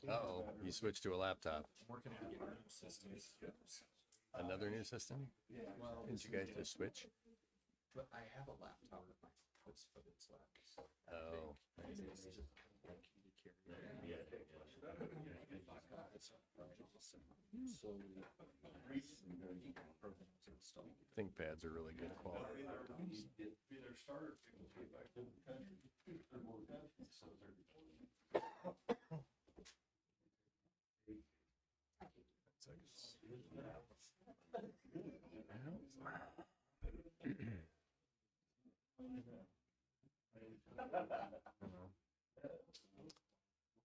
Uh-oh, you switched to a laptop. Working on new systems. Another new system? Well, Didn't you guys just switch? but I have a laptop at my house, but it's Oh. ThinkPads are really good quality.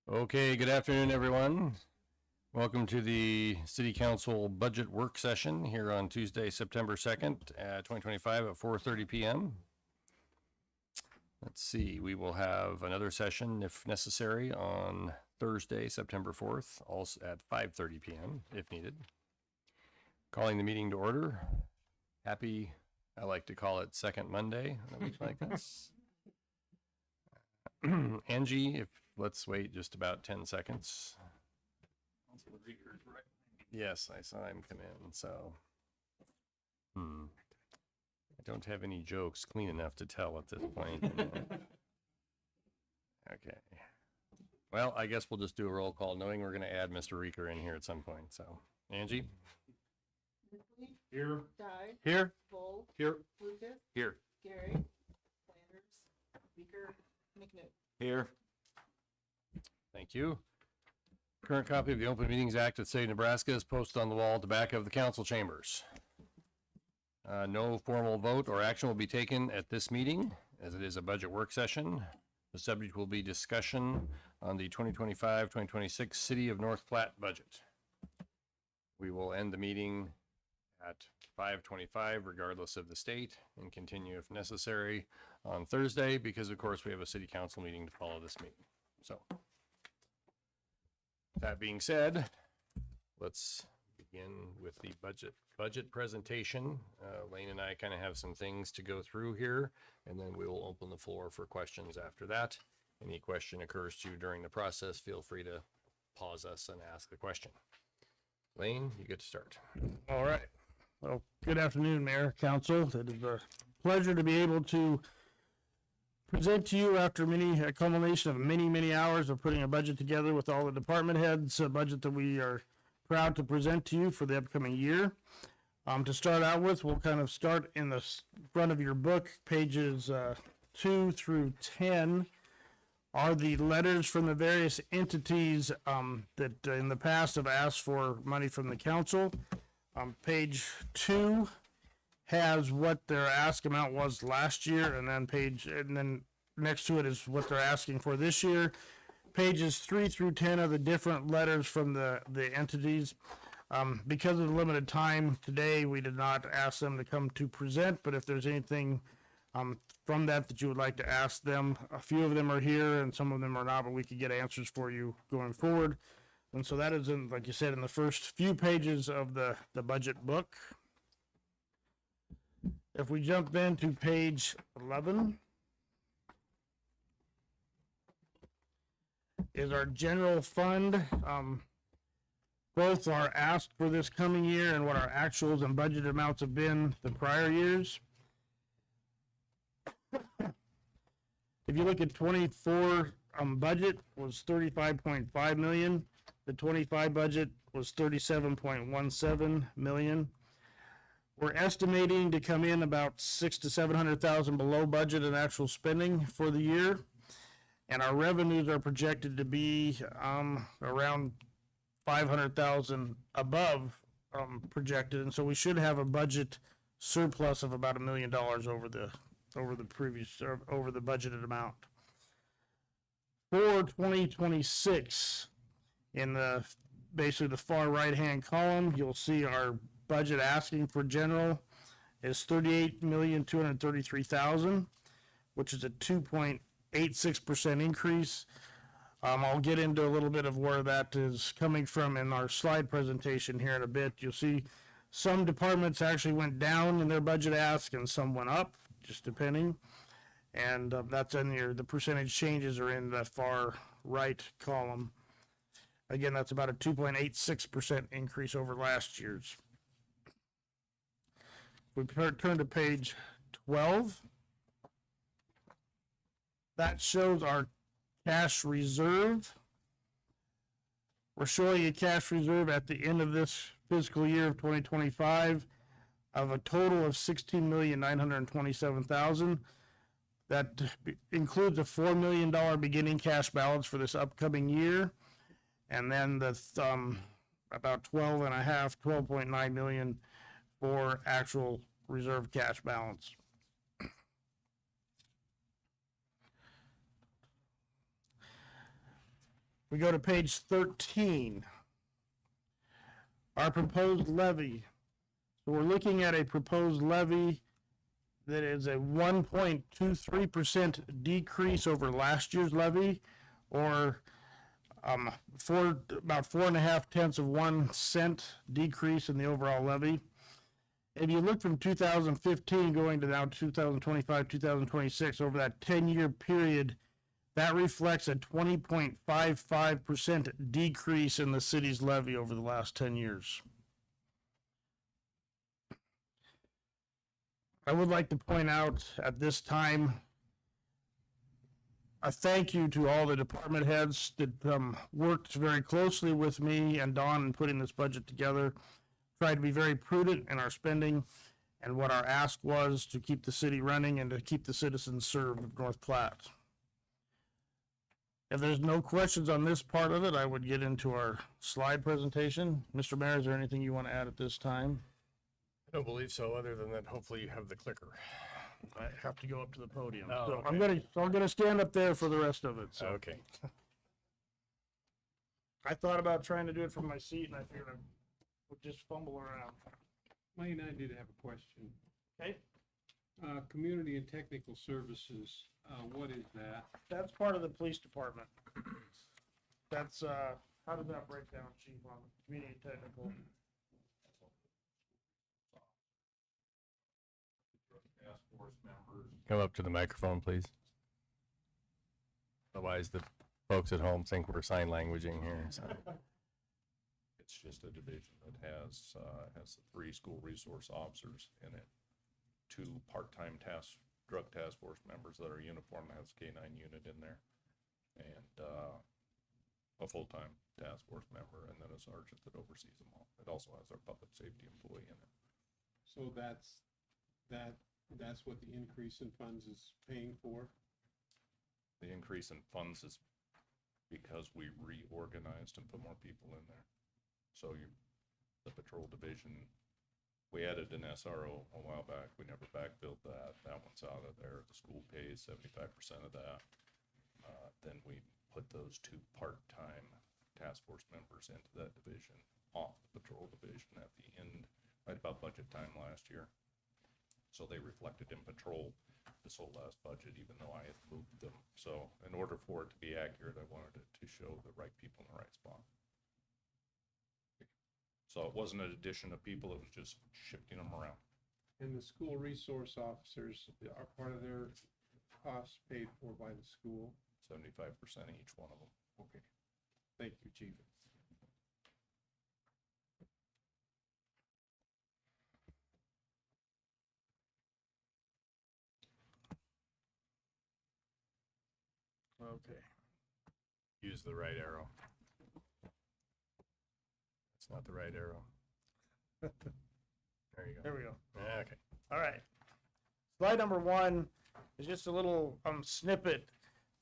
Okay, good afternoon, everyone. Welcome to the City Council Budget Work Session here on Tuesday, September 2nd, 2025 at 4:30 p.m. Let's see, we will have another session if necessary on Thursday, September 4th, also at 5:30 p.m. if needed. Calling the meeting to order. Happy, I like to call it second Monday of a week like this. Angie, let's wait just about 10 seconds. Yes, I saw him come in, so. I don't have any jokes clean enough to tell at this point. Okay. Well, I guess we'll just do a roll call, knowing we're going to add Mr. Reeker in here at some point, so. Angie? Here. Di. Here. Bull. Here. Lucas. Here. Gary. Flanders. Beaker. McNutt. Here. Thank you. Current copy of the Open Meetings Act of the State of Nebraska is posted on the wall at the back of the council chambers. No formal vote or action will be taken at this meeting, as it is a budget work session. The subject will be discussion on the 2025-2026 City of North Platte budget. We will end the meeting at 5:25 regardless of the state, and continue if necessary on Thursday, because of course we have a city council meeting to follow this meeting. So that being said, let's begin with the budget presentation. Lane and I kind of have some things to go through here, and then we will open the floor for questions after that. Any question occurs to you during the process, feel free to pause us and ask the question. Lane, you get to start. All right. Well, good afternoon, Mayor, Council. It is a pleasure to be able to present to you after a culmination of many hours of putting a budget together with all the department heads, a budget that we are proud to present to you for the upcoming year. To start out with, we'll kind of start in the front of your book, pages 2 through 10 are the letters from the various entities that in the past have asked for money from the council. Page 2 has what their ask amount was last year, and then next to it is what they're asking for this year. Pages 3 through 10 are the different letters from the entities. Because of the limited time today, we did not ask them to come to present, but if there's anything from that you would like to ask them, a few of them are here and some of them are not, but we could get answers for you going forward. And so that is in, like you said, in the first few pages of the budget book. If we jump then to page 11, is our general fund. Both are asked for this coming year and what our actuals and budget amounts have been the prior years. If you look at 24 budget was 35.5 million. The 25 budget was 37.17 million. We're estimating to come in about $600,000 to $700,000 below budget and actual spending for the year, and our revenues are projected to be around 500,000 above projected, and so we should have a budget surplus of about $1 million over the budgeted amount. For 2026, in the basically the far right hand column, you'll see our budget asking for general is $38,233,000, which is a 2.86% increase. I'll get into a little bit of where that is coming from in our slide presentation here in a bit. You'll see some departments actually went down in their budget ask and some went up, just depending. And that's in your, the percentage changes are in the far right column. Again, that's about a 2.86% increase over last year's. We turn to page 12. That shows our cash reserve. We're showing a cash reserve at the end of this fiscal year of 2025 of a total of $16,927,000. That includes a $4 million beginning cash balance for this upcoming year, and then the about 12.9 million for actual reserve cash balance. We go to page 13. Our proposed levy. So we're looking at a proposed levy that is a 1.23% decrease over last year's levy, or about 4.5 cents decrease in the overall levy. If you look from 2015 going to now 2025, 2026, over that 10-year period, that reflects a 20.55% decrease in the city's levy over the last 10 years. I would like to point out at this time a thank you to all the department heads that worked very closely with me and Don in putting this budget together. Tried to be very prudent in our spending and what our ask was to keep the city running and to keep the citizens served of North Platte. If there's no questions on this part of it, I would get into our slide presentation. Mr. Mayor, is there anything you want to add at this time? I don't believe so, other than that hopefully you have the clicker. I have to go up to the podium. Oh, So okay. I'm gonna stand up there for the rest of it. So Okay. I thought about trying to do it from my seat and I figured I would just fumble around. Mike and I did have a question. Okay, Community and technical services, what is that? that's part of the police department. That's, how does that break down, chief, on community and technical? Task force members. Come up to the microphone, please. Otherwise, the folks at home think we're sign languaging here. So. It's just a division that has the 3 school resource officers in it, 2 part-time drug task force members that are uniformed, has a K-9 unit in there, and a full-time task force member, and then a sergeant that oversees them all. It also has our public safety employee in it. So that's what the increase in funds is paying for? The increase in funds is because we reorganized and put more people in there. So the patrol division, we added an SRO a while back. We never backfilled that. That one's out of there. The school pays 75% of that. Then we put those 2 part-time task force members into that division off the patrol division at the end, right about budget time last year. So they reflected in patrol this whole last budget, even though I had moved them. So in order for it to be accurate, I wanted it to show the right people in the right spot. So it wasn't an addition of people, it was just shifting them around. And the school resource officers, are part of their costs paid for by the school? 75% each one of them. Okay. Thank you, Chief. Okay. Use the right arrow. It's not the right arrow. There you go. There we go. Okay. All right. Slide number 1 is just a little snippet.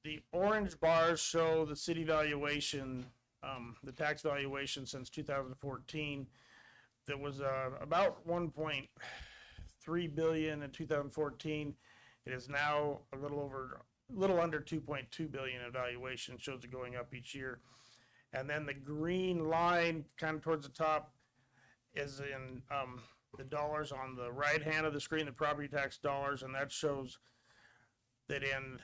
The orange bars show the city valuation, the tax valuation since 2014. That was about 1.3 billion in 2014. It is now a little under 2.2 billion in valuation. Shows it going up each year. And then the green line kind of towards the top is in the dollars on the right hand of the screen, the property tax dollars, and that shows that in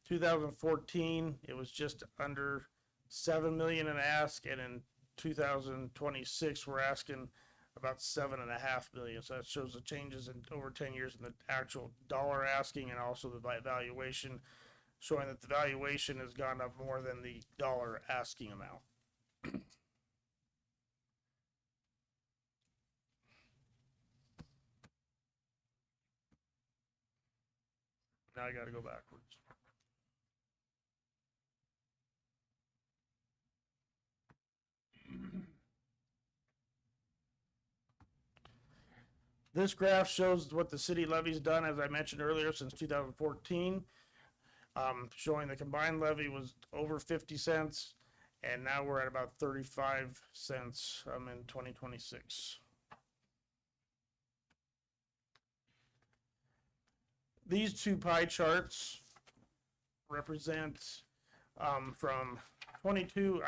2014, it was just under 7 million in ask, and in 2026, we're asking about 7.5 million. So that shows the changes in over 10 years in the actual dollar asking and also the valuation, showing that the valuation has gone up more than the dollar asking amount. Now I got to go backwards. This graph shows what the city levy's done, as I mentioned earlier, since 2014. Showing the combined levy was over 50 cents, and now we're at about 35 cents in 2026. These two pie charts represent from 22,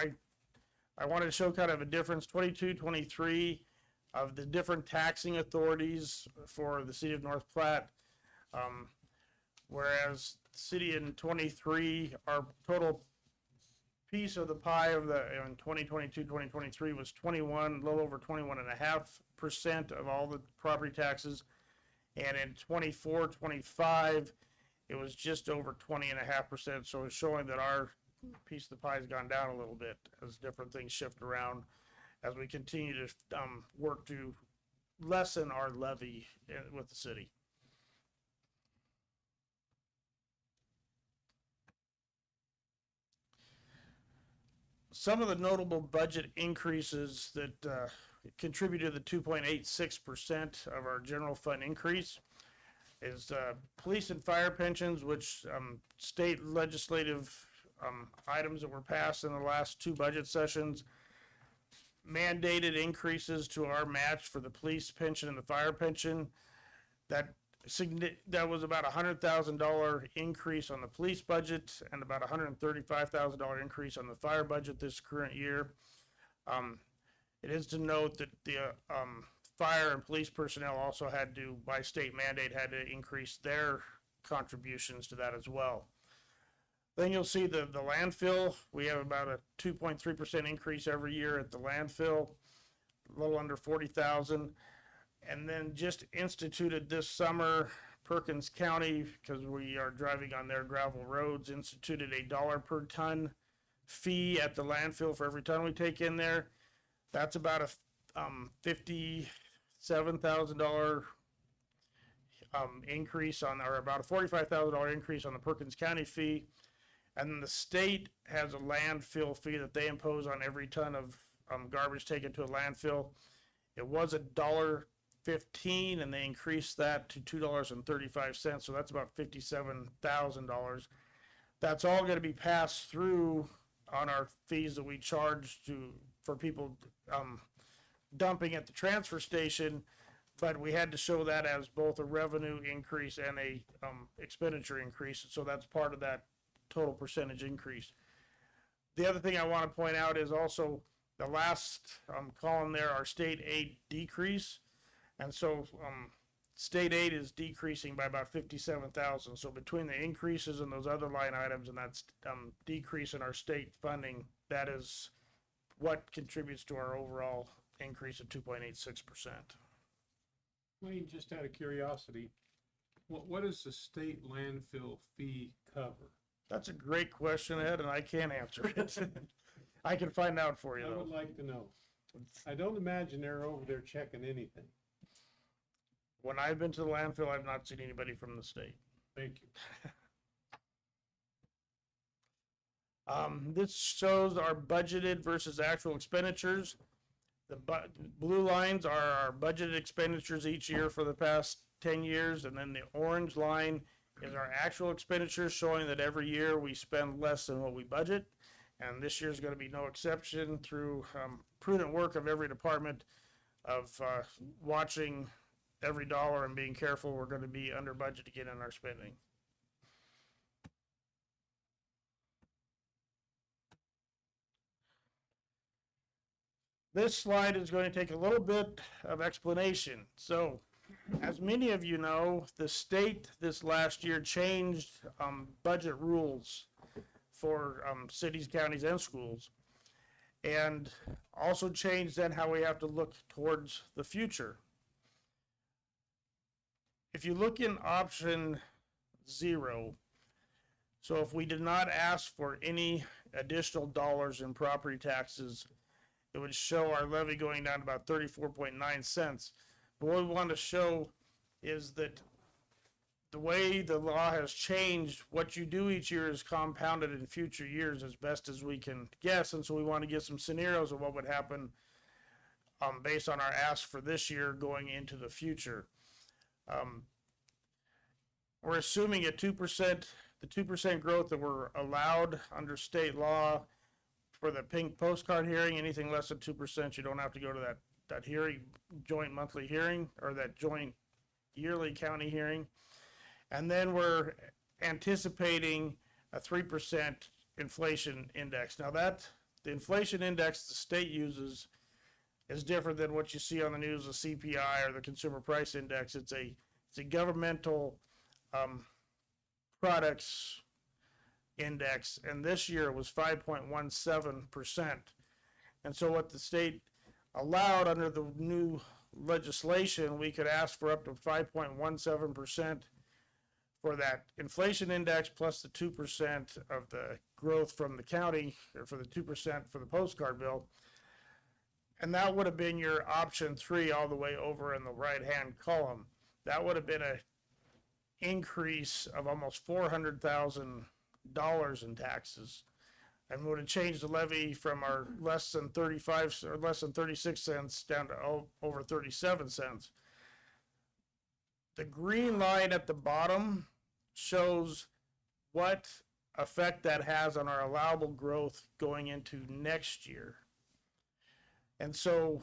I wanted to show kind of a difference, 22, 23, of the different taxing authorities for the city of North Platte. Whereas the city in 23, our total piece of the pie of the in 2022, 2023 was 21, a little over 21.5% of all the property taxes. And in 24, 25, it was just over 20.5%. So it's showing that our piece of the pie has gone down a little bit as different things shift around as we continue to work to lessen our levy with the city. Some of the notable budget increases that contributed to the 2.86% of our general fund increase is police and fire pensions, which state legislative items that were passed in the last two budget sessions mandated increases to our match for the police pension and the fire pension. That was about $100,000 increase on the police budget and about $135,000 increase on the fire budget this current year. It is to note that the fire and police personnel also had to, by state mandate, had to increase their contributions to that as well. Then you'll see the landfill. We have about a 2.3% increase every year at the landfill, a little under 40,000. And then just instituted this summer, Perkins County, because we are driving on their gravel roads, instituted $1 per ton fee at the landfill for every ton we take in there. That's about a $57,000 increase on, or about a $45,000 increase on the Perkins County fee. And then the state has a landfill fee that they impose on every ton of garbage taken to a landfill. It was $1.15, and they increased that to $2.35, so that's about $57,000. That's all going to be passed through on our fees that we charge for people dumping at the transfer station, but we had to show that as both a revenue increase and a expenditure increase, so that's part of that total percentage increase. The other thing I want to point out is also the last column there, our state aid decrease. And so state aid is decreasing by about 57,000. So between the increases in those other line items and that decrease in our state funding, that is what contributes to our overall increase of 2.86%. Wayne, just out of curiosity, what does the state landfill fee cover? That's a great question, Ed, and I can't answer it. I can find out for you, I though. would like to know. I don't imagine they're over there checking anything. When I've been to the landfill, I've not seen anybody from the state. Thank you. This shows our budgeted versus actual expenditures. The blue lines are our budgeted expenditures each year for the past 10 years, and then the orange line is our actual expenditures, showing that every year we spend less than what we budget. And this year is going to be no exception through prudent work of every department of watching every dollar and being careful. We're going to be under budget again in our spending. This slide is going to take a little bit of explanation. So as many of you know, the state this last year changed budget rules for cities, counties, and schools, and also changed then how we have to look towards the future. If you look in option 0, so if we did not ask for any additional dollars in property taxes, it would show our levy going down to about 34.9 cents. But what we want to show is that the way the law has changed, what you do each year is compounded in future years as best as we can guess. And so we want to get some scenarios of what would happen based on our ask for this year going into the future. We're assuming a 2%, the 2% growth that we're allowed under state law for the pink postcard hearing. Anything less than 2%, you don't have to go to that hearing, joint monthly hearing, or that joint yearly county hearing. And then we're anticipating a 3% inflation index. Now the inflation index the state uses is different than what you see on the news, the CPI or the consumer price index. It's a governmental products index, and this year it was 5.17%. And so what the state allowed under the new legislation, we could ask for up to 5.17% for that inflation index plus the 2% of the growth from the county, or for the 2% for the postcard bill. And that would have been your option 3 all the way over in the right-hand column. That would have been a increase of almost $400,000 in taxes, and would have changed the levy from our less than 35 or less than 36 cents down to over 37 cents. The green line at the bottom shows what effect that has on our allowable growth going into next year. And so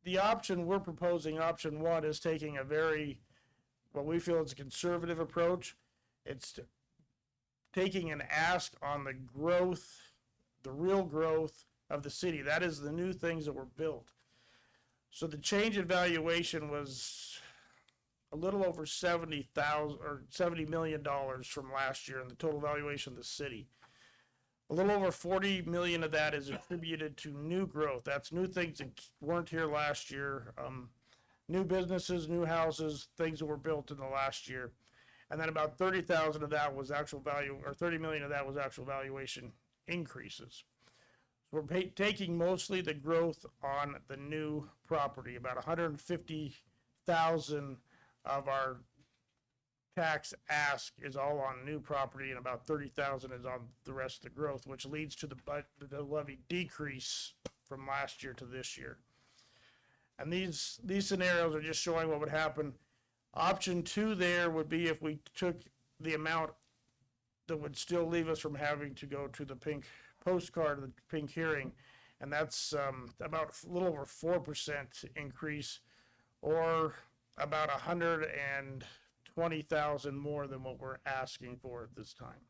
the option we're proposing, option 1, is taking a very, what we feel is a conservative approach. It's taking an ask on the growth, the real growth of the city. That is the new things that were built. So the change in valuation was a little over $70 million from last year in the total valuation of the city. A little over 40 million of that is attributed to new growth. That's new things that weren't here last year. New businesses, new houses, things that were built in the last year. And then about 30,000 of that was actual value, or 30 million of that was actual valuation increases. So we're taking mostly the growth on the new property. About 150,000 of our tax ask is all on new property, and about 30,000 is on the rest of the growth, which leads to the levy decrease from last year to this year. And these scenarios are just showing what would happen. Option 2 there would be if we took the amount that would still leave us from having to go to the pink postcard, the pink hearing, and that's about a little over 4% increase, or about 120,000 more than what we're asking for at this time.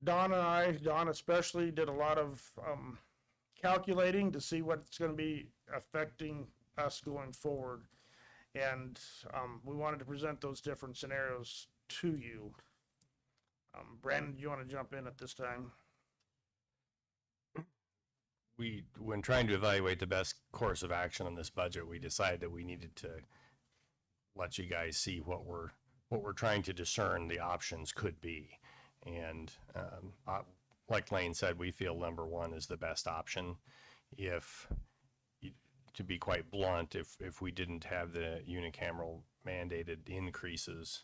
Don especially did a lot of calculating to see what's going to be affecting us going forward, and we wanted to present those different scenarios to you. Brandon, do you want to jump in at this time? When trying to evaluate the best course of action on this budget, we decided that we needed to let you guys see what we're trying to discern the options could be. And like Lane said, we feel number 1 is the best option. To be quite blunt, if we didn't have the unicameral mandated increases,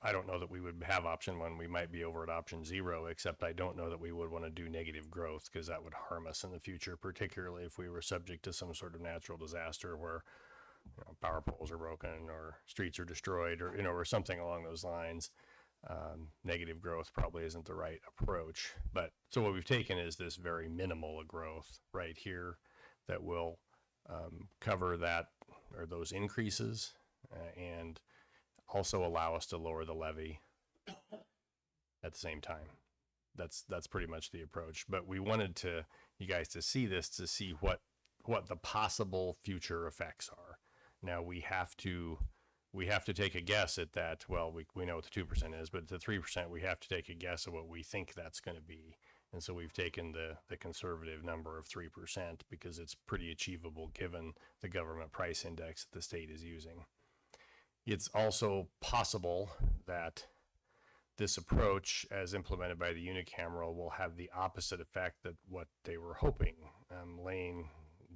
I don't know that we would have option 1. We might be over at option 0, except I don't know that we would want to do negative growth, because that would harm us in the future, particularly if we were subject to some sort of natural disaster where power poles are broken or streets are destroyed, or or something along those lines. Negative growth probably isn't the right approach. But so what we've taken is this very minimal growth right here that will cover that, or those increases, and also allow us to lower the levy at the same time. that's pretty much the approach. But we wanted you guys to see this, to see what the possible future effects are. Now we have to take a guess at that. Well, we know what the 2% is, but the 3%, we have to take a guess at what we think that's going to be. And so we've taken the conservative number of 3% because it's pretty achievable given the government price index that the state is using. It's also possible that this approach, as implemented by the unicameral, will have the opposite effect that what they were hoping. Lane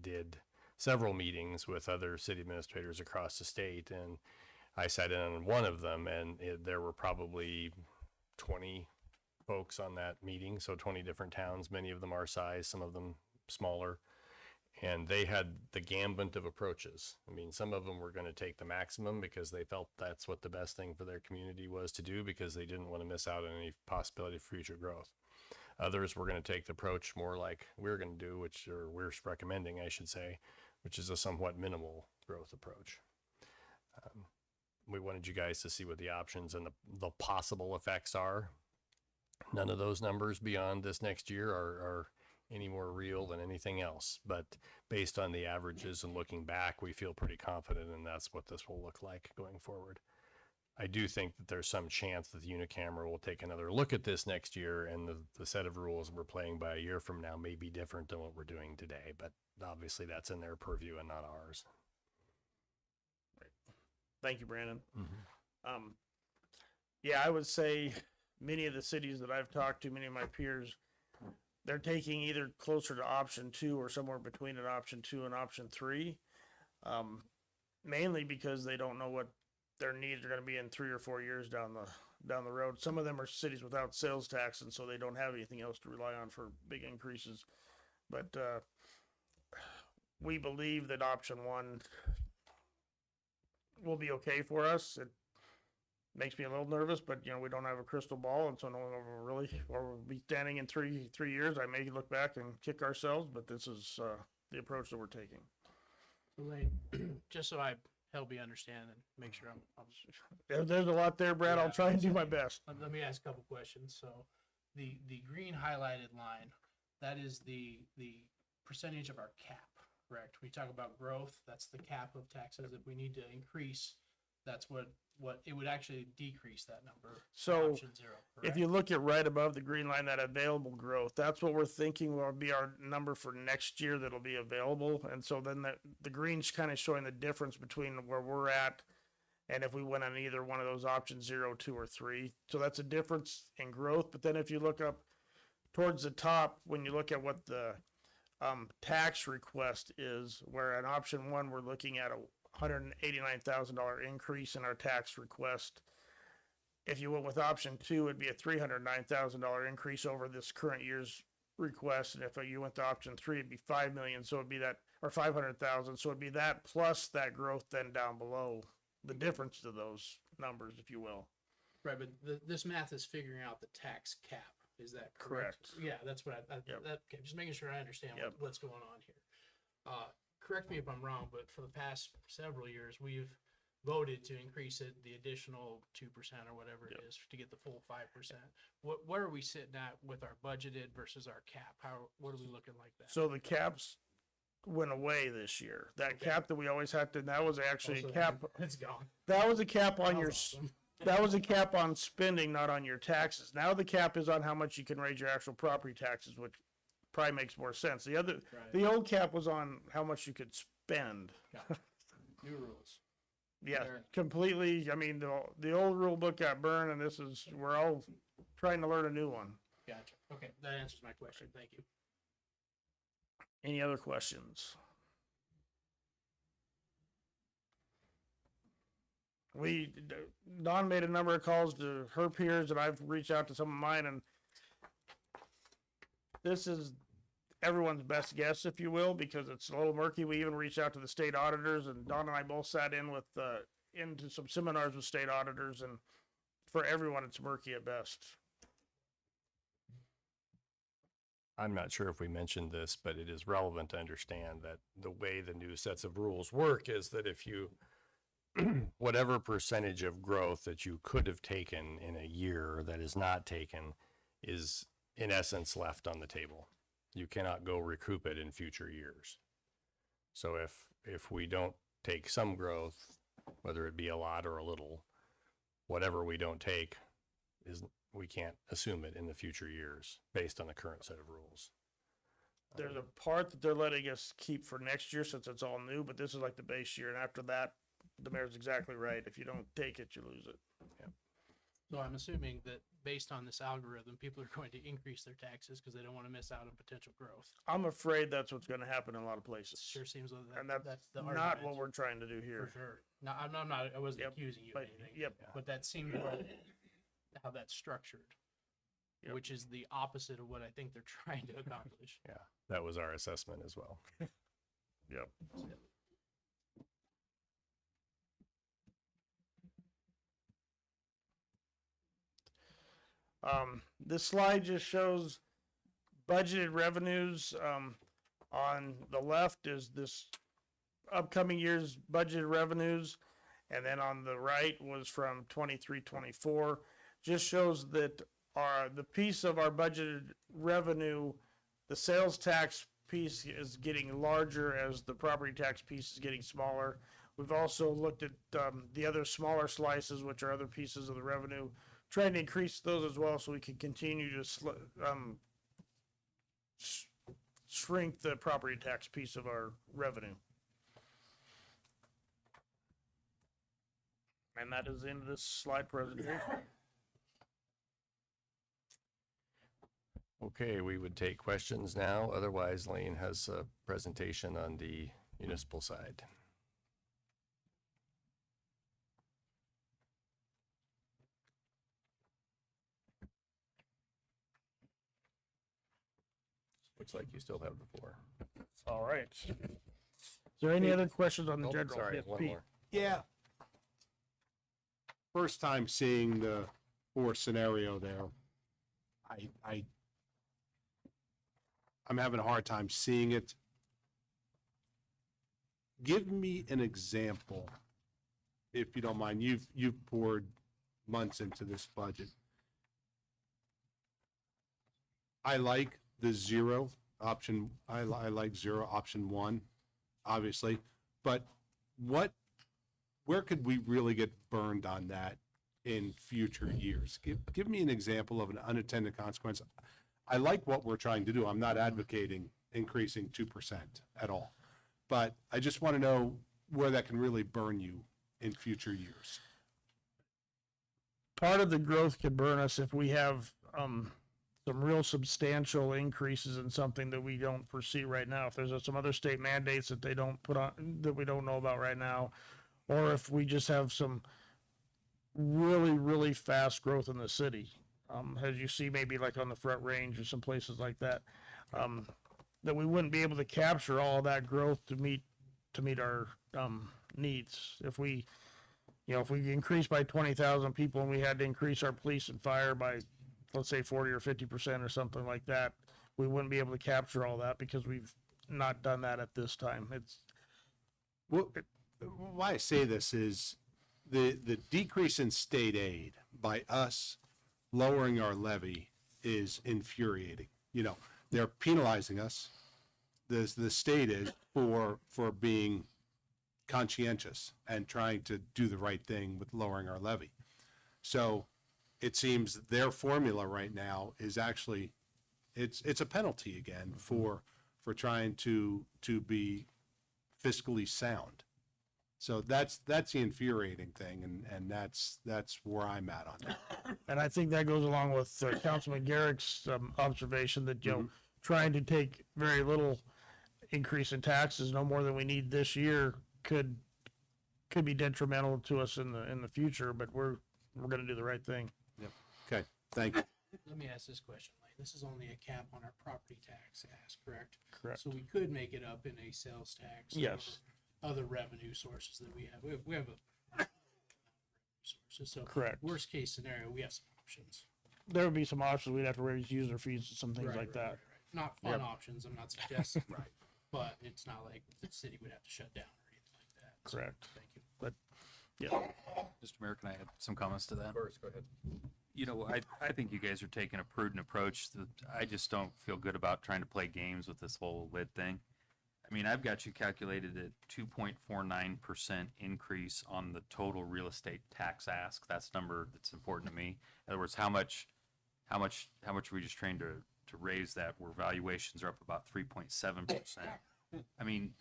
did several meetings with other city administrators across the state, and I sat in on one of them, and there were probably 20 folks on that meeting, so 20 different towns, many of them our size, some of them smaller, and they had the gambit of approaches. I mean, some of them were going to take the maximum because they felt that's what the best thing for their community was to do, because they didn't want to miss out on any possibility of future growth. Others were going to take the approach more like we're going to do, or we're recommending, I should say, which is a somewhat minimal growth approach. We wanted you guys to see what the options and the possible effects are. None of those numbers beyond this next year are any more real than anything else. But based on the averages and looking back, we feel pretty confident, and that's what this will look like going forward. I do think that there's some chance that the unicameral will take another look at this next year, and the set of rules we're playing by a year from now may be different than what we're doing today. But obviously that's in their purview and not ours. Thank you, Brandon. Yeah, I would say many of the cities that I've talked to, many of my peers, they're taking either closer to option 2 or somewhere between an option 2 and option 3. Mainly because they don't know what their needs are going to be in 3 or 4 years down the road. Some of them are cities without sales tax, and so they don't have anything else to rely on for big increases. But we believe that option 1 will be okay for us. It makes me a little nervous, but we don't have a crystal ball, and so no one will we'll be standing in three years. I may look back and kick ourselves, but this is the approach that we're taking. Elaine, just so I help you understand and make sure I'm There's a lot there, Brad. Yeah, I'll try and do my best. let me ask a couple questions. So the green highlighted line, that is the percentage of our cap, correct? We talk about growth, that's the cap of taxes. If we need to increase, that's what it would actually decrease that number. So Option 0, if correct? you look at right above the green line, that available growth, that's what we're thinking will be our number for next year that'll be available. And so then the green's kind of showing the difference between where we're at and if we went on either one of those options, 0, 2, or 3. So that's a difference in growth. But then if you look up towards the top, when you look at what the tax request is, where in option 1 we're looking at a $189,000 increase in our tax request. If you went with option 2, it'd be a $309,000 increase over this current year's request. And if you went to option 3, it'd be $5 million. So it'd be that, or 500,000. So it'd be that plus that growth then down below, the difference to those numbers, if you will. Right, but this math is figuring out the tax cap. Is that correct? Correct. Yeah, that's what Yep. okay, just making sure I understand Yep. what's going on here. Correct me if I'm wrong, but for the past several years, we've voted to increase it the additional 2% or whatever it Yep. is to get the full 5%. What are we sitting at with our budgeted versus our cap? What are we looking like that? So the caps went away this year. That Okay. cap that we always had to, that was actually Also, a cap. It's gone. That was a cap on That your, was awesome. that was a cap on spending, not on your taxes. Now the cap is on how much you can raise your actual property taxes, which probably makes more sense. Right. The old cap was on how much you could spend. Gotcha. New rules. Yeah, Fair. completely. I mean, the old rule book got burned, and we're all trying to learn a new one. Gotcha. Okay, that answers my question. Thank you. Any other questions? Dawn made a number of calls to her peers, and I've reached out to some of mine, and this is everyone's best guess, if you will, because it's a little murky. We even reached out to the state auditors, and Dawn and I both sat in into some seminars with state auditors, and for everyone, it's murky at best. I'm not sure if we mentioned this, but it is relevant to understand that the way the new sets of rules work is that if you, whatever percentage of growth that you could have taken in a year that is not taken is in essence left on the table. You cannot go recoup it in future years. So if we don't take some growth, whether it be a lot or a little, whatever we don't take we can't assume it in the future years based on the current set of rules. There's a part that they're letting us keep for next year since it's all new, but this is like the base year, and after that, the mayor's exactly right. If you don't take it, you lose it. So I'm assuming that based on this algorithm, people are going to increase their taxes because they don't want to miss out on potential growth. I'm afraid that's what's gonna happen in a lot of places. Sure seems like And that's the not argument. what we're trying to do For here. sure. No, I'm not, I wasn't Yep, accusing you of but- anything. yep. But that seems like how that's structured, Yep. which is the opposite of what I think they're trying to accomplish. Yeah, that was our assessment as well. Yep. This slide just shows budgeted revenues. On the left is this upcoming year's budgeted revenues. And then on the right was from 23-24. Just shows that the piece of our budgeted revenue, the sales tax piece is getting larger as the property tax piece is getting smaller. We've also looked at the other smaller slices, which are other pieces of the revenue, trying to increase those as well so we can continue to shrink the property tax piece of our revenue. And that is the end of this slide presentation. Okay, we would take questions now. Otherwise, Lane has a presentation on the municipal side. Looks like you still have the floor. All right. Is there any other questions on the Oh, general? sorry, Yes, one Pete. more. Yeah. First time seeing the 4 scenario there. I'm having a hard time seeing it. Give me an example, if you don't mind. You've poured months into this budget. I like the 0 option. I like 0 option 1, obviously. But where could we really get burned on that in future years? Give me an example of an unintended consequence. I like what we're trying to do. I'm not advocating increasing 2% at all. But I just want to know where that can really burn you in future years. Part of the growth could burn us if we have some real substantial increases in something that we don't foresee right now. If there's some other state mandates that they don't put on, that we don't know about right now, or if we just have some really, really fast growth in the city, as you see maybe like on the Front Range or some places like that, that we wouldn't be able to capture all of that growth to meet our needs. If we increase by 20,000 people and we had to increase our police and fire by, let's say 40 or 50% or something like that, we wouldn't be able to capture all that because we've not done that at this time. Why I say this is the decrease in state aid by us lowering our levy is infuriating. You know, they're penalizing us, the state is, for being conscientious and trying to do the right thing with lowering our levy. So it seems their formula right now is actually, it's a penalty again for trying to be fiscally sound. So that's the infuriating thing, and that's where I'm at on that. And I think that goes along with Councilman Garrick's observation that, trying to take very little increase in taxes, no more than we need this year, could be detrimental to us in the future, but we're going to do the right thing. Okay, thank you. Let me ask this question, Lane. This is only a cap on our property tax ask, correct? Correct. So we could make it up in a sales tax. Yes. Or other revenue sources that we have. We have a sources. So Correct. worst case scenario, we have some options. There would be some options. We'd have to raise user fees and some things Right, like right, that. right. Not fun options, I'm not suggesting. Right. But it's not like the city would have to shut down or anything like that. So, Correct. thank you. But, yeah. Mr. Mayor, can I add some comments to that? Of course, go ahead. You know, I think you guys are taking a prudent approach. I just don't feel good about trying to play games with this whole lid thing. I mean, I've got you calculated at 2.49% increase on the total real estate tax ask. That's the number that's important to me. In other words, how much are we just trying to raise that where valuations are up about 3.7%? I mean,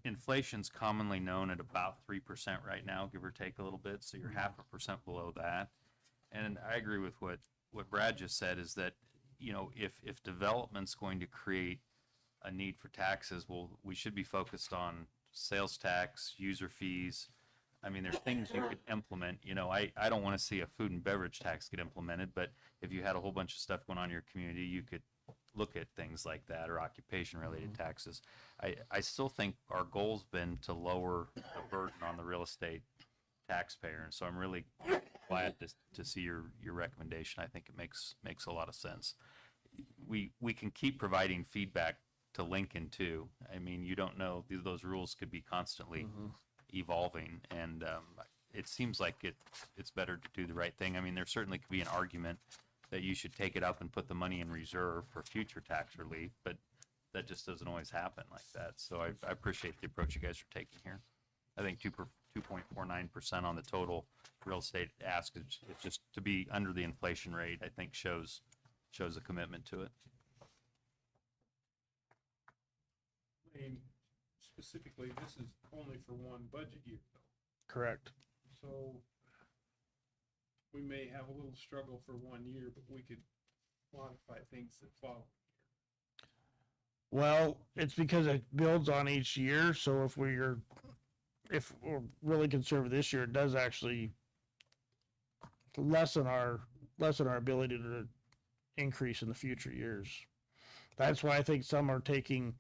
inflation's commonly known at about 3% right now, give or take a little bit. So you're 0.5% below that. And I agree with what Brad just said is that, you know, if development's going to create a need for taxes, well, we should be focused on sales tax, user fees. I mean, there's things you could implement. You know, I don't want to see a food and beverage tax get implemented, but if you had a whole bunch of stuff going on in your community, you could look at things like that, or occupation related taxes. I still think our goal's been to lower the burden on the real estate taxpayer. And so I'm really glad to see your recommendation. I think it makes a lot of sense. We can keep providing feedback to Lincoln too. I mean, you don't know, those rules could be constantly evolving, and it seems like it's better to do the right thing. I mean, there certainly could be an argument that you should take it up and put the money in reserve for future tax relief, but that just doesn't always happen like that. So I appreciate the approach you guys are taking here. I think 2.49% on the total real estate ask is just to be under the inflation rate, I think shows a commitment to it. I mean, specifically, this is only for one budget year, though. Correct. So we may have a little struggle for 1 year, but we could modify things that follow. Well, it's because it builds on each year. So if we're really conservative this year, it does actually lessen our ability to increase in the future years. That's why I think some are taking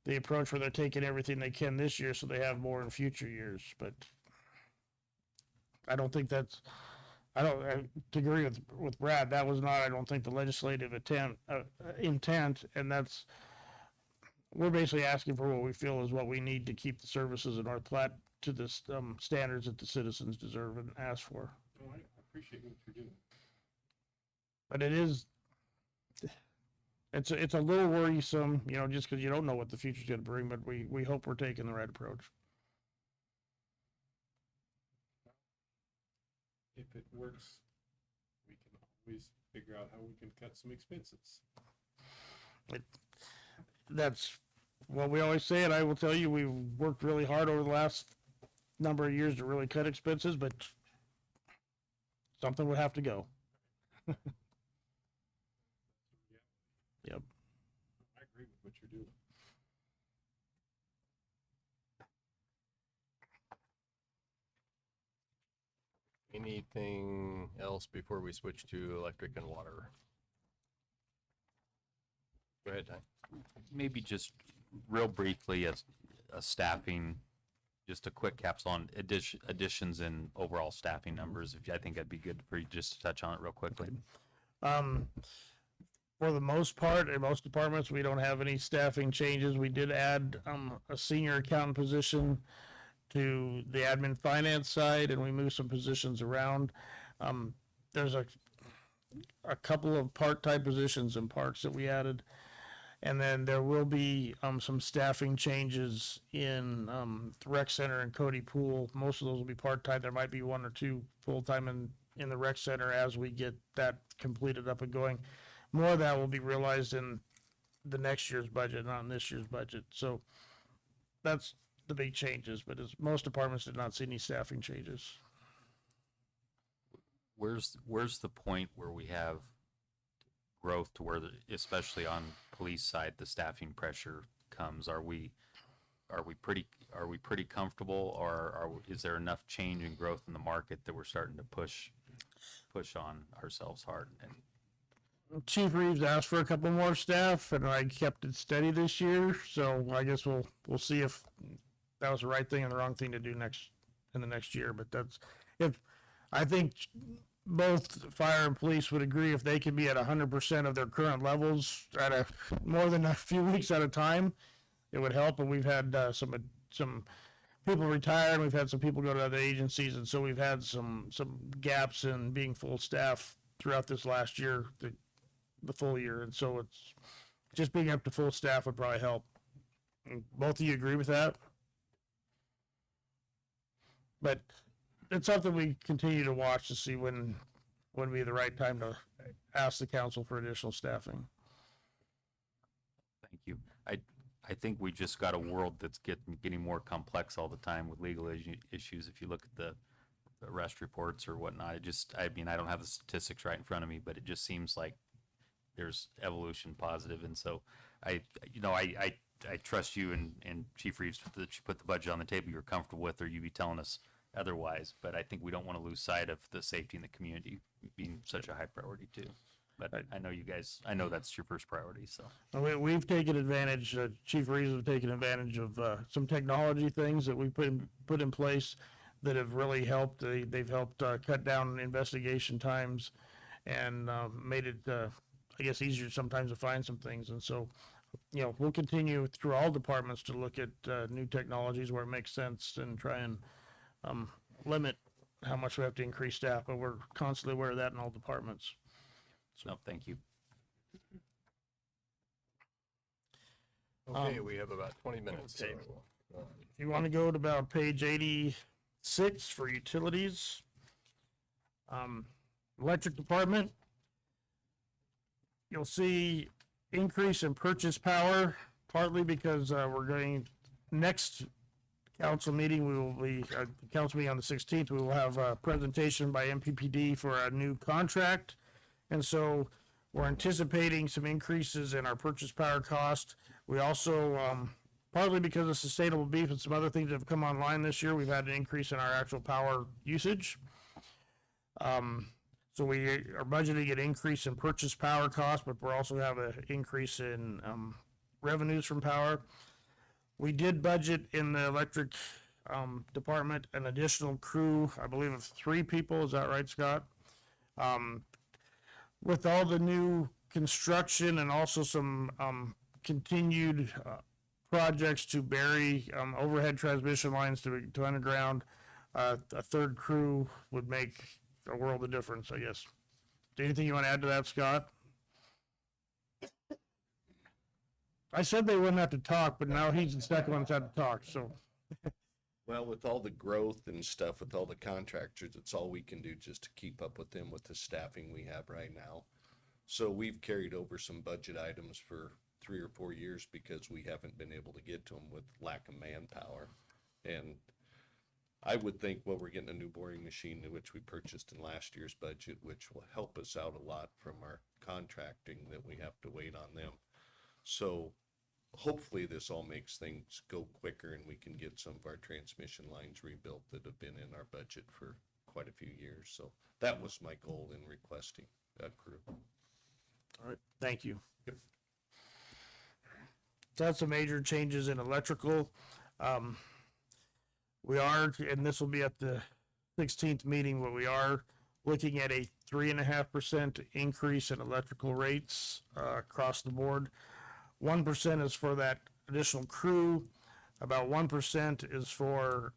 the approach where they're taking everything they can this year so they have more in future years. But I don't think that's, to agree with Brad, that was not, I don't think, the legislative intent, and that's, we're basically asking for what we feel is what we need to keep the services in North Platte to the standards that the citizens deserve and ask for. Oh, I appreciate what you're doing. But it's a little worrisome, you know, just because you don't know what the future's going to bring. But we hope we're taking the right approach. If it works, we can always figure out how we can cut some expenses. That's what we always say, and I will tell you, we've worked really hard over the last number of years to really cut expenses, but something would have to go. Yep. I agree with what you're doing. Anything else before we switch to electric and water? Go ahead, Ty. Maybe just real briefly, a staffing, just a quick capsule on additions in overall staffing numbers. I think that'd be good for you just to touch on it real quickly. For the most part, in most departments, we don't have any staffing changes. We did add a senior accountant position to the admin finance side, and we moved some positions around. There's a couple of part-time positions in parks that we added. And then there will be some staffing changes in the rec center and Cody Pool. Most of those will be part-time. There might be one or two full-time in the rec center as we get that completed up and going. More of that will be realized in the next year's budget, not in this year's budget. So that's the big changes, but most departments did not see any staffing changes. Where's the point where we have growth to where, especially on police side, the staffing pressure comes? Are we pretty comfortable, or is there enough change and growth in the market that we're starting to push on ourselves hard? And Chief Reeves asked for a couple more staff, and I kept it steady this year. So I guess we'll see if that was the right thing and the wrong thing to do in the next year. But I think both fire and police would agree if they could be at 100% of their current levels at more than a few weeks at a time, it would help. And we've had some people retire, and we've had some people go to other agencies, and so we've had some gaps in being full staff throughout this last year, the full year. And so it's just being up to full staff would probably help. And both of you agree with that? But it's something we continue to watch to see when would be the right time to ask the council for additional staffing. Thank you. I think we just got a world that's getting more complex all the time with legal issues. If you look at the arrest reports or whatnot, I mean, I don't have the statistics right in front of me, but it just seems like there's evolution positive. And so I trust you and Chief Reeves that you put the budget on the table you're comfortable with, or you be telling us otherwise. But I think we don't want to lose sight of the safety in the community being such a high priority too. But I know you guys, I know that's your first priority, so. We've taken advantage, Chief Reeves have taken advantage of some technology things that we put in place that have really helped. They've helped cut down investigation times and made it, I guess, easier sometimes to find some things. And so, you know, we'll continue through all departments to look at new technologies where it makes sense and try and limit how much we have to increase staff, but we're constantly aware of that in all departments. No, thank you. Okay, we have about 20 minutes. okay. If you want to go to about page 86 for utilities, electric department, you'll see increase in purchase power, partly because we're going next council meeting, we will be, council meeting on the 16th, we will have a presentation by MPPD for a new contract. And so we're anticipating some increases in our purchase power cost. We also, partly because of sustainable beef and some other things that have come online this year, we've had an increase in our actual power usage. So we are budgeting an increase in purchase power cost, but we're also have an increase in revenues from power. We did budget in the electric department an additional crew, I believe of 3 people. Is that right, Scott? With all the new construction and also some continued projects to bury overhead transmission lines to underground, a 3rd crew would make a world of difference, I guess. Anything you want to add to that, Scott? I said they wouldn't have to talk, but now he's the second one that's had to talk, so. Well, with all the growth and stuff, with all the contractors, it's all we can do just to keep up with them with the staffing we have right now. So we've carried over some budget items for 3 or 4 years because we haven't been able to get to them with lack of manpower. And I would think, well, we're getting a new boring machine, which we purchased in last year's budget, which will help us out a lot from our contracting that we have to wait on them. So hopefully this all makes things go quicker and we can get some of our transmission lines rebuilt that have been in our budget for quite a few years. So that was my goal in requesting a crew. All right, thank you. Yep. That's some major changes in electrical. We are, and this will be at the 16th meeting, but we are looking at a 3.5% increase in electrical rates across the board. 1% is for that additional crew. About 1% is for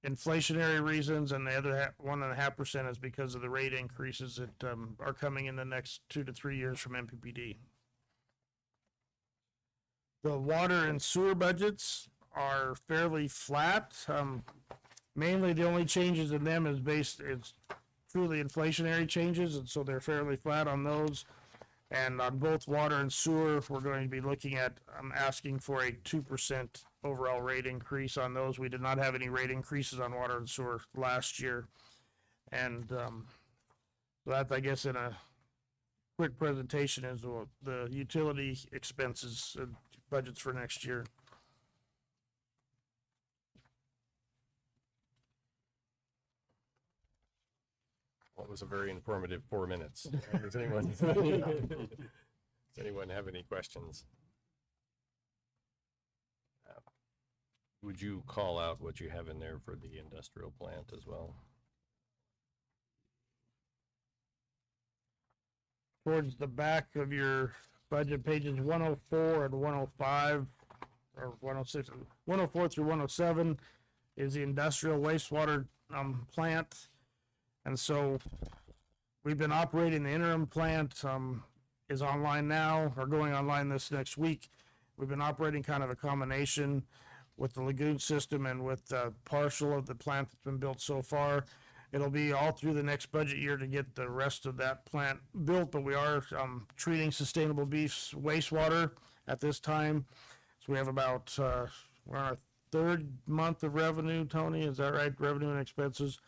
inflationary reasons, and the other 1.5% is because of the rate increases that are coming in the next 2 to 3 years from MPPD. The water and sewer budgets are fairly flat. Mainly the only changes in them is truly inflationary changes, and so they're fairly flat on those. And on both water and sewer, we're going to be looking at, asking for a 2% overall rate increase on those. We did not have any rate increases on water and sewer last year. And so that, I guess, in a quick presentation is the utility expenses and budgets for next year. Well, it was a very informative 4 minutes. Does anyone have any questions? Would you call out what you have in there for the industrial plant as well? Towards the back of your budget, pages 104 and 105, or 106, 104 through 107 is the industrial wastewater plant. And so we've been operating the interim plant, is online now, or going online this next week. We've been operating kind of a combination with the lagoon system and with partial of the plant that's been built so far. It'll be all through the next budget year to get the rest of that plant built, but we are treating sustainable beef's wastewater at this time. So we have about, we're on our third month of revenue, Tony, is that right? Revenue and expenses.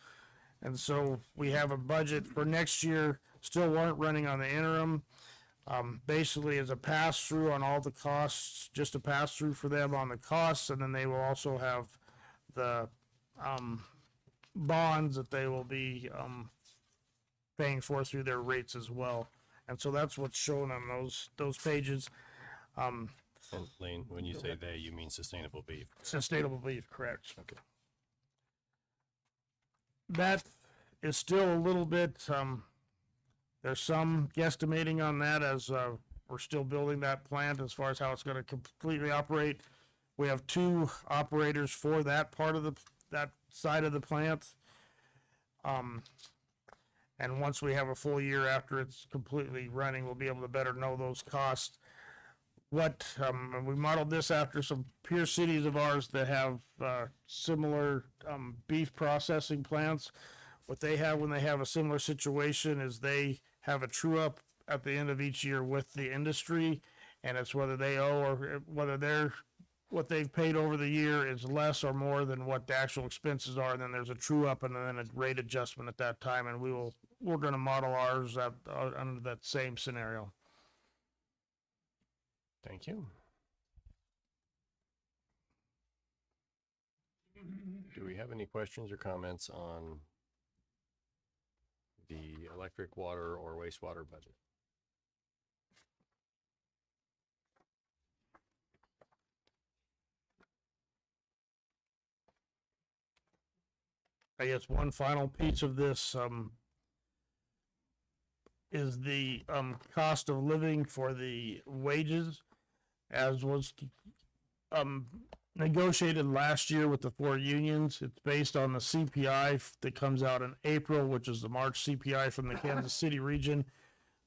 And so we have a budget for next year, still weren't running on the interim. Basically as a pass-through on all the costs, just a pass-through for them on the costs, and then they will also have the bonds that they will be paying for through their rates as well. And so that's what's shown on those pages. And Lane, when you say they, you mean sustainable beef. Sustainable beef, correct. Okay. That is still a little bit, there's some guesstimating on that as we're still building that plant as far as how it's going to completely operate. We have 2 operators for that part of that side of the plant. And once we have a full year after it's completely running, we'll be able to better know those costs. And we modeled this after some peer cities of ours that have similar beef processing plants. What they have when they have a similar situation is they have a true up at the end of each year with the industry, and it's whether they owe or whether what they've paid over the year is less or more than what the actual expenses are. And then there's a true up and then a rate adjustment at that time. And we're going to model ours under that same scenario. Thank you. Do we have any questions or comments on the electric, water, or wastewater budget? I guess one final piece of this is the cost of living for the wages, as was negotiated last year with the 4 unions. It's based on the CPI that comes out in April, which is the March CPI from the Kansas City region,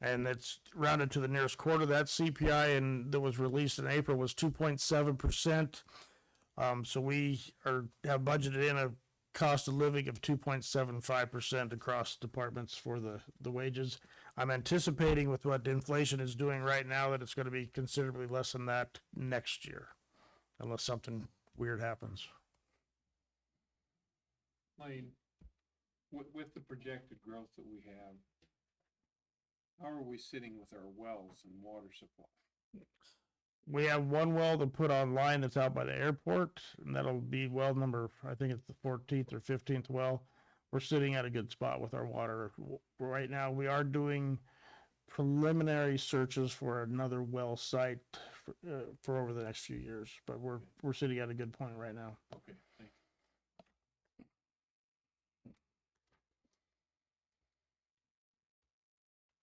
and it's rounded to the nearest quarter. That CPI and that was released in April was 2.7%. So we have budgeted in a cost of living of 2.75% across departments for the wages. I'm anticipating with what inflation is doing right now that it's going to be considerably less than that next year, unless something weird happens. Lane, with the projected growth that we have, how are we sitting with our wells and water supply? We have one well to put online that's out by the airport, and that'll be well number, I think it's the 14th or 15th well. We're sitting at a good spot with our water. Right now, we are doing preliminary searches for another well site for over the next few years, but we're sitting at a good point right now. Okay, thank you.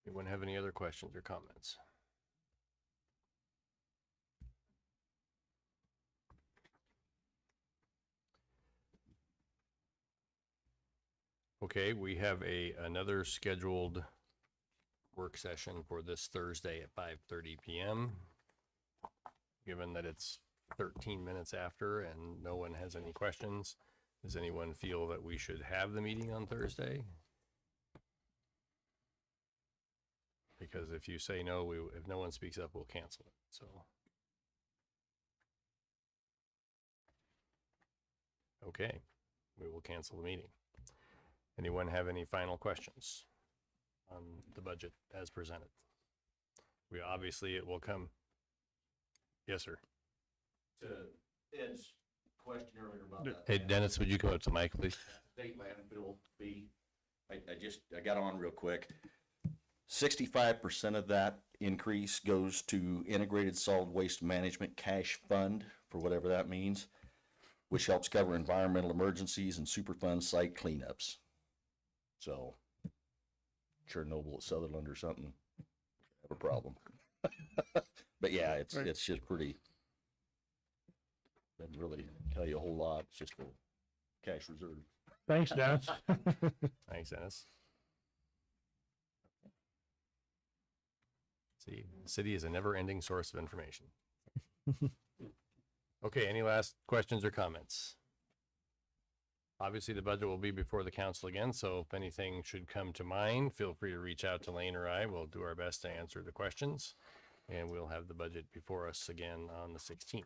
Anyone have any other questions or comments? Okay, we have another scheduled work session for this Thursday at 5:30 p.m. Given that it's 13 minutes after and no one has any questions, does anyone feel that we should have the meeting on Thursday? Because if you say no, if no one speaks up, we'll cancel it. So. Okay, we will cancel the meeting. Anyone have any final questions on the budget as presented? It will come. Yes, sir. To Ed's question earlier about that. Hey, Dennis, would you come up to the mic, please? State landfill fee. I got on real quick. 65% of that increase goes to Integrated Solid Waste Management Cash Fund, for whatever that means, which helps cover environmental emergencies and Superfund site cleanups. So, Chernobyl at Sutherland or something, have a problem. But yeah, it's just pretty, doesn't really tell you a whole lot. It's just a cash reserve. Thanks, Dennis. Thanks, Dennis. See, city is a never-ending source of information. Okay, any last questions or comments? Obviously, the budget will be before the council again, so if anything should come to mind, feel free to reach out to Lane or I. We'll do our best to answer the questions, and we'll have the budget before us again on the 16th.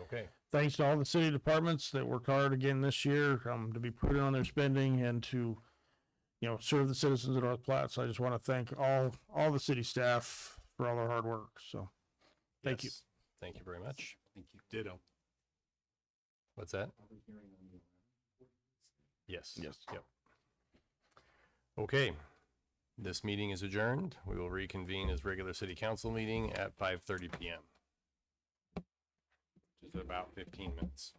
Okay, Thanks to all the city departments that worked hard again this year, to be prudent on their spending and to, serve the citizens of North Platte. So I just want to thank all the city staff for all their hard work. So thank you. yes. Thank you very much. Thank you. Ditto. What's that? Yes. Yes. Yep. Okay, this meeting is adjourned. We will reconvene as regular city council meeting at 5:30 PM. Which is about 15 minutes.